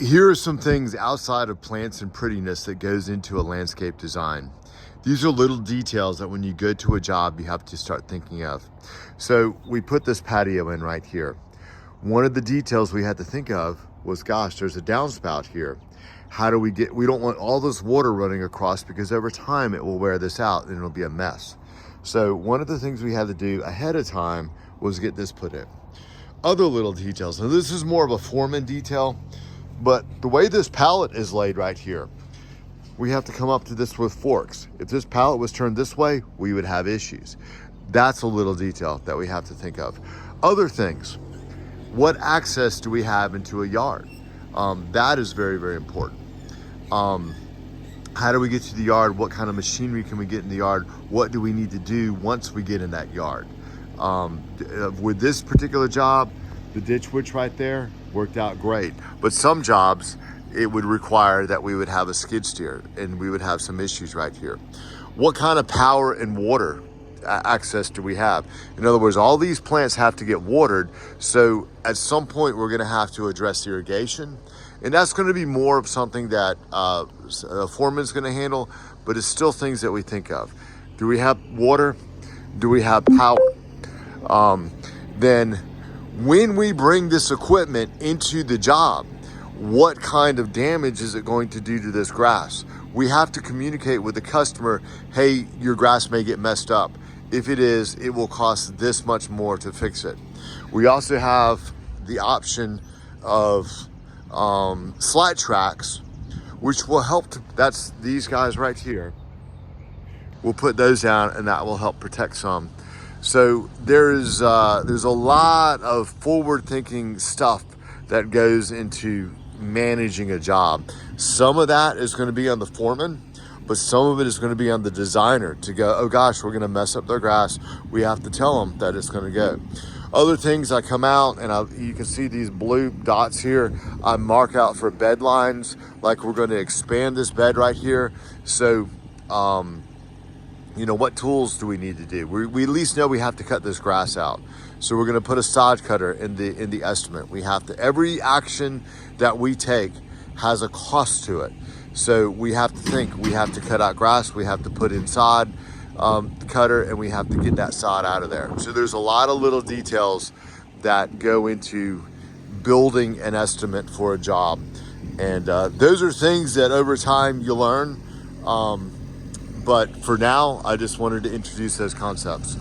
Here are some things outside of plants and prettiness that goes into a landscape design. These are little details that when you go to a job, you have to start thinking of. So we put this patio in right here. One of the details we had to think of was, gosh, there's a downspout here. How do we don't want all this water running across, because over time it will wear this out and it'll be a mess. So one of the things we had to do ahead of time was get this put in. Other little details, now this is more of a foreman detail, but the way this pallet is laid right here, we have to come up to this with forks. If this pallet was turned this way, we would have issues. That's a little detail that we have to think of. Other things, what access do we have into a yard? That is very, very important. How do we get to the yard? What kind of machinery can we get in the yard? What do we need to do once we get in that yard? With this particular job, the ditch witch right there worked out great. But some jobs, it would require that we would have a skid steer and we would have some issues right here. What kind of power and water access do we have? In other words, all these plants have to get watered. So at some point we're gonna have to address irrigation. And that's gonna be more of something that a foreman's gonna handle, but it's still things that we think of. Do we have water? Do we have power? Then when we bring this equipment into the job, what kind of damage is it going to do to this grass? We have to communicate with the customer, hey, your grass may get messed up. If it is, it will cost this much more to fix it. We also have the option of slat tracks, which will help that's these guys right here. We'll put those down and that will help protect some. So there's a lot of forward-thinking stuff that goes into managing a job. Some of that is going to be on the foreman, but some of it is going to be on the designer to go, oh gosh, we're going to mess up their grass. We have to tell them that it's going to go. Other things, I come out and you can see these blue dots here. I mark out for bed lines, like we're going to expand this bed right here. So, you know, what tools do we need to do? We at least know we have to cut this grass out. So we're gonna put a sod cutter in the estimate. We have to, every action that we take has a cost to it. So we have to think, we have to cut out grass, we have to put in sod cutter, and we have to get that sod out of there. So there's a lot of little details that go into building an estimate for a job. And those are things that over time you learn. But for now, I just wanted to introduce those concepts.